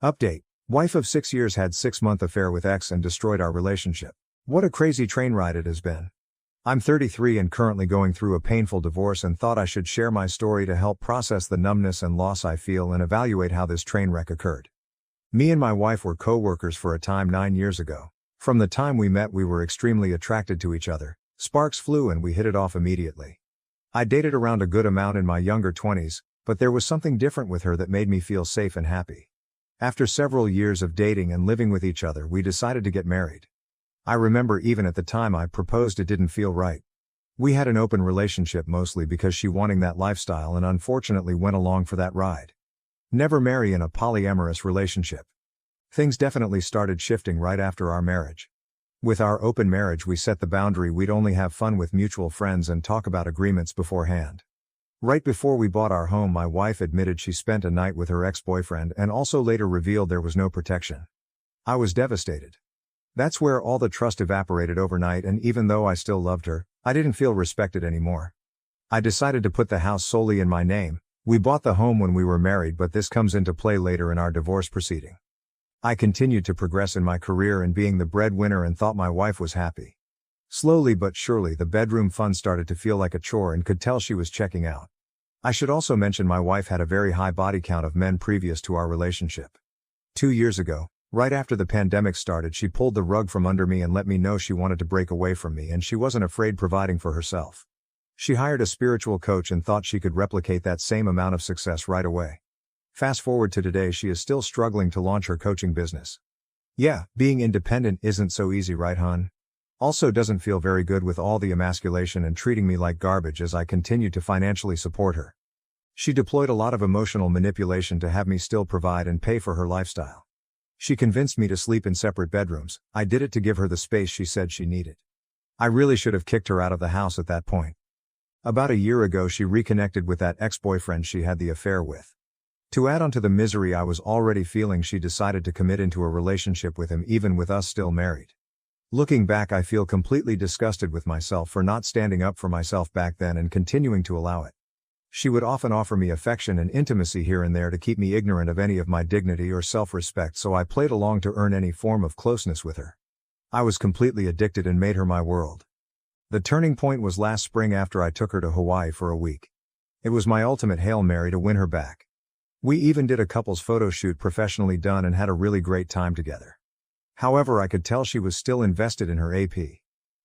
Update. Wife of 6 years had 6-month affair with ex and destroyed our relationship. What a crazy train ride it has been. I'm 33 and currently going through a painful divorce and thought I should share my story to help process the numbness and loss I feel and evaluate how this train wreck occurred. Me and my wife were co-workers for a time 9 years ago. From the time we met we were extremely attracted to each other, sparks flew and we hit it off immediately. I dated around a good amount in my younger 20s, but there was something different with her that made me feel safe and happy. After several years of dating and living with each other we decided to get married. I remember even at the time I proposed it didn't feel right. We had an open relationship mostly because she wanting that lifestyle and unfortunately went along for that ride. Never marry in a polyamorous relationship. Things definitely started shifting right after our marriage. With our open marriage we set the boundary we'd only have fun with mutual friends and talk about agreements beforehand. Right before we bought our home my wife admitted she spent a night with her ex-boyfriend and also later revealed there was no protection. I was devastated. That's where all the trust evaporated overnight, and even though I still loved her, I didn't feel respected anymore. I decided to put the house solely in my name. We bought the home when we were married, but this comes into play later in our divorce proceeding. I continued to progress in my career and being the breadwinner and thought my wife was happy. Slowly but surely the bedroom fun started to feel like a chore and could tell she was checking out. I should also mention my wife had a very high body count of men previous to our relationship. 2 years ago, right after the pandemic started, she pulled the rug from under me and let me know she wanted to break away from me and she wasn't afraid providing for herself. She hired a spiritual coach and thought she could replicate that same amount of success right away. Fast forward to today, she is still struggling to launch her coaching business. Yeah, being independent isn't so easy, right, hon? Also doesn't feel very good with all the emasculation and treating me like garbage as I continue to financially support her. She deployed a lot of emotional manipulation to have me still provide and pay for her lifestyle. She convinced me to sleep in separate bedrooms. I did it to give her the space she said she needed. I really should have kicked her out of the house at that point. About a year ago she reconnected with that ex-boyfriend she had the affair with. To add on to the misery I was already feeling, she decided to commit into a relationship with him even with us still married. Looking back I feel completely disgusted with myself for not standing up for myself back then and continuing to allow it. She would often offer me affection and intimacy here and there to keep me ignorant of any of my dignity or self-respect, so I played along to earn any form of closeness with her. I was completely addicted and made her my world. The turning point was last spring after I took her to Hawaii for a week. It was my ultimate Hail Mary to win her back. We even did a couple's photo shoot professionally done and had a really great time together. However, I could tell she was still invested in her AP.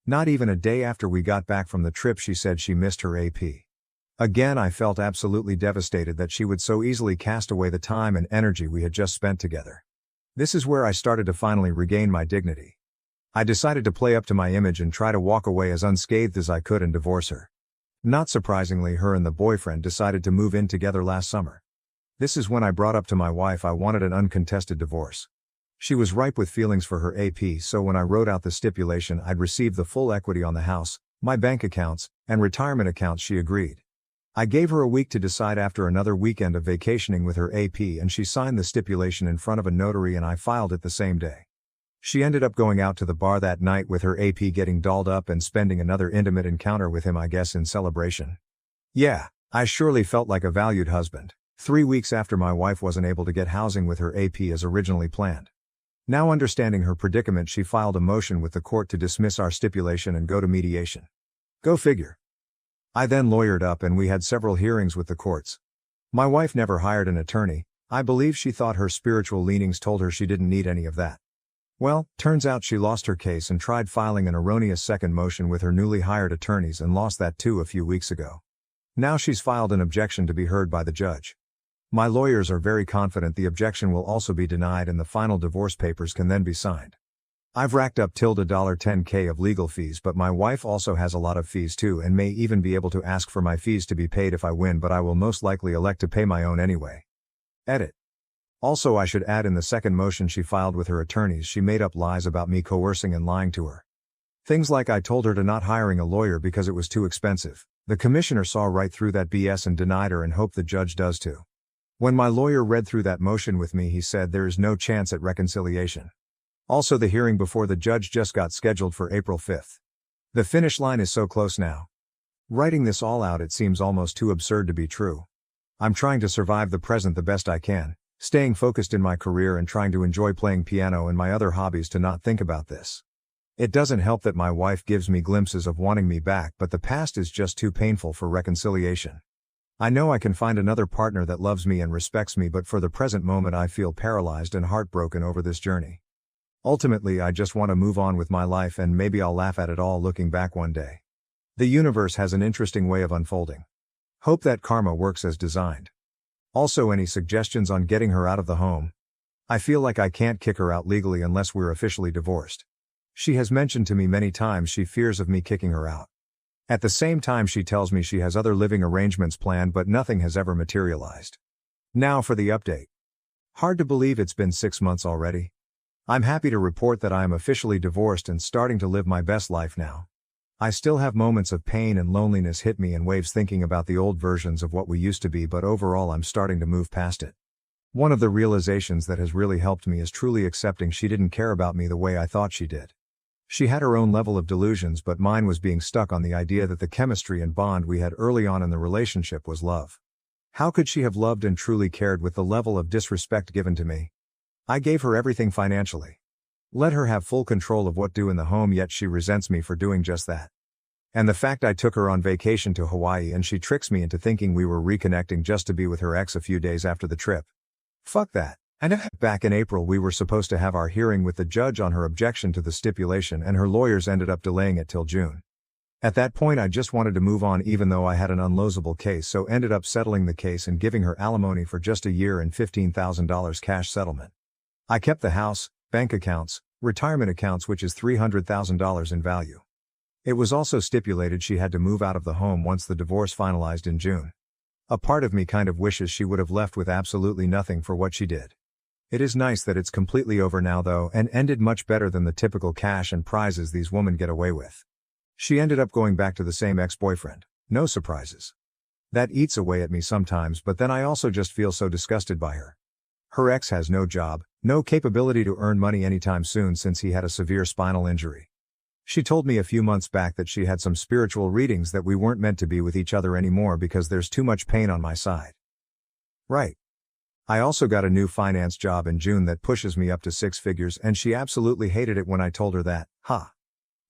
Not even a day after we got back from the trip she said she missed her AP. Again I felt absolutely devastated that she would so easily cast away the time and energy we had just spent together. This is where I started to finally regain my dignity. I decided to play up to my image and try to walk away as unscathed as I could and divorce her. Not surprisingly, her and the boyfriend decided to move in together last summer. This is when I brought up to my wife I wanted an uncontested divorce. She was ripe with feelings for her AP, so when I wrote out the stipulation I'd receive the full equity on the house, my bank accounts, and retirement accounts, she agreed. I gave her a week to decide after another weekend of vacationing with her AP, and she signed the stipulation in front of a notary and I filed it the same day. She ended up going out to the bar that night with her AP, getting dolled up and spending another intimate encounter with him, I guess in celebration. Yeah, I surely felt like a valued husband. 3 weeks after my wife wasn't able to get housing with her AP as originally planned. Now understanding her predicament, she filed a motion with the court to dismiss our stipulation and go to mediation. Go figure. I then lawyered up and we had several hearings with the courts. My wife never hired an attorney. I believe she thought her spiritual leanings told her she didn't need any of that. Well, turns out she lost her case and tried filing an erroneous second motion with her newly hired attorneys and lost that too a few weeks ago. Now she's filed an objection to be heard by the judge. My lawyers are very confident the objection will also be denied and the final divorce papers can then be signed. I've racked up $10K of legal fees, but my wife also has a lot of fees too and may even be able to ask for my fees to be paid if I win, but I will most likely elect to pay my own anyway. Edit. Also, I should add, in the second motion she filed with her attorneys she made up lies about me coercing and lying to her. Things like I told her to not hiring a lawyer because it was too expensive. The commissioner saw right through that BS and denied her, and hope the judge does too. When my lawyer read through that motion with me, he said there is no chance at reconciliation. Also, the hearing before the judge just got scheduled for April 5th. The finish line is so close now. Writing this all out, it seems almost too absurd to be true. I'm trying to survive the present the best I can, Staying focused in my career and trying to enjoy playing piano and my other hobbies to not think about this. It doesn't help that my wife gives me glimpses of wanting me back, but the past is just too painful for reconciliation. I know I can find another partner that loves me and respects me, but for the present moment I feel paralyzed and heartbroken over this journey. Ultimately, I just want to move on with my life, and maybe I'll laugh at it all looking back one day. The universe has an interesting way of unfolding. Hope that karma works as designed. Also, any suggestions on getting her out of the home? I feel like I can't kick her out legally unless we're officially divorced. She has mentioned to me many times she fears of me kicking her out. At the same time, she tells me she has other living arrangements planned, but nothing has ever materialized. Now for the update. Hard to believe it's been 6 months already. I'm happy to report that I am officially divorced and starting to live my best life now. I still have moments of pain and loneliness hit me in waves thinking about the old versions of what we used to be, but overall I'm starting to move past it. One of the realizations that has really helped me is truly accepting she didn't care about me the way I thought she did. She had her own level of delusions, but mine was being stuck on the idea that the chemistry and bond we had early on in the relationship was love. How could she have loved and truly cared with the level of disrespect given to me? I gave her everything financially. Let her have full control of what to do in the home, yet she resents me for doing just that. And the fact I took her on vacation to Hawaii and she tricks me into thinking we were reconnecting just to be with her ex a few days after the trip. Fuck that. And back in April we were supposed to have our hearing with the judge on her objection to the stipulation, and her lawyers ended up delaying it till June. At that point I just wanted to move on, even though I had an unlosable case, so ended up settling the case and giving her alimony for just a year and $15,000 cash settlement. I kept the house, bank accounts, retirement accounts, which is $300,000 in value. It was also stipulated she had to move out of the home once the divorce finalized in June. A part of me kind of wishes she would have left with absolutely nothing for what she did. It is nice that it's completely over now though, and ended much better than the typical cash and prizes these women get away with. She ended up going back to the same ex-boyfriend. No surprises. That eats away at me sometimes, but then I also just feel so disgusted by her. Her ex has no job, no capability to earn money anytime soon since he had a severe spinal injury. She told me a few months back that she had some spiritual readings that we weren't meant to be with each other anymore because there's too much pain on my side. Right. I also got a new finance job in June that pushes me up to 6 figures, and she absolutely hated it when I told her that.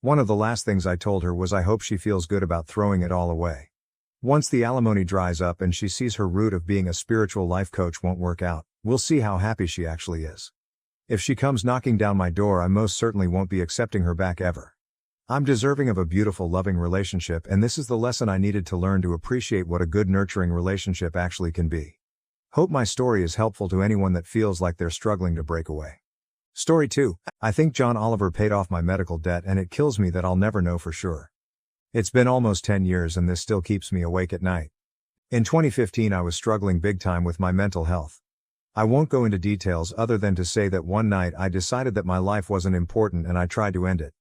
One of the last things I told her was I hope she feels good about throwing it all away. Once the alimony dries up and she sees her route of being a spiritual life coach won't work out, we'll see how happy she actually is. If she comes knocking down my door, I most certainly won't be accepting her back ever. I'm deserving of a beautiful, loving relationship, and this is the lesson I needed to learn to appreciate what a good, nurturing relationship actually can be. Hope my story is helpful to anyone that feels like they're struggling to break away. Story 2. I think John Oliver paid off my medical debt, and it kills me that I'll never know for sure. It's been almost 10 years and this still keeps me awake at night. In 2015 I was struggling big time with my mental health. I won't go into details other than to say that one night I decided that my life wasn't important and I tried to end it.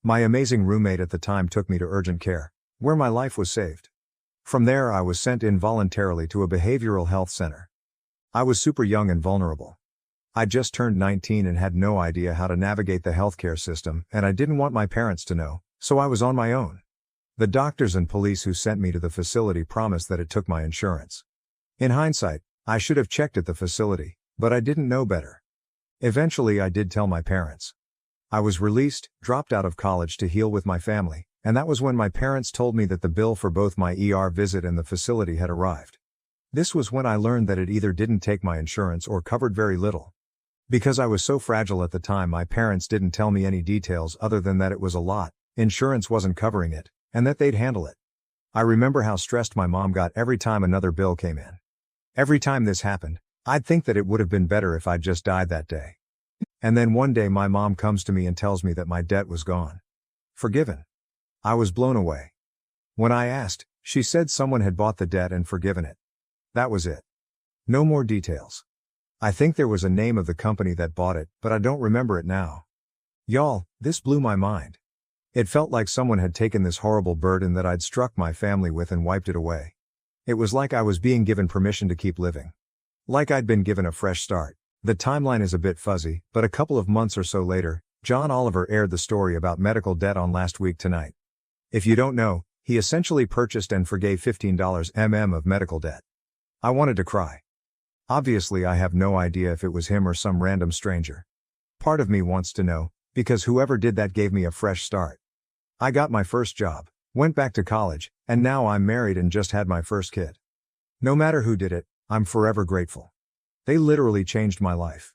My amazing roommate at the time took me to urgent care, where my life was saved. From there I was sent involuntarily to a behavioral health center. I was super young and vulnerable. I just turned 19 and had no idea how to navigate the healthcare system, and I didn't want my parents to know, so I was on my own. The doctors and police who sent me to the facility promised that it took my insurance. In hindsight, I should have checked at the facility, but I didn't know better. Eventually I did tell my parents. I was released, dropped out of college to heal with my family, and that was when my parents told me that the bill for both my ER visit and the facility had arrived. This was when I learned that it either didn't take my insurance or covered very little. Because I was so fragile at the time, my parents didn't tell me any details other than that it was a lot, insurance wasn't covering it, and that they'd handle it. I remember how stressed my mom got every time another bill came in. Every time this happened, I'd think that it would have been better if I'd just died that day. And then one day my mom comes to me and tells me that my debt was gone. Forgiven. I was blown away. When I asked, she said someone had bought the debt and forgiven it. That was it. No more details. I think there was a name of the company that bought it, but I don't remember it now. Y'all, this blew my mind. It felt like someone had taken this horrible burden that I'd struck my family with and wiped it away. It was like I was being given permission to keep living. Like I'd been given a fresh start. The timeline is a bit fuzzy, but a couple of months or so later, John Oliver aired the story about medical debt on Last Week Tonight. If you don't know, he essentially purchased and forgave $15 of medical debt. I wanted to cry. Obviously, I have no idea if it was him or some random stranger. Part of me wants to know, because whoever did that gave me a fresh start. I got my first job, went back to college, and now I'm married and just had my first kid. No matter who did it, I'm forever grateful. They literally changed my life.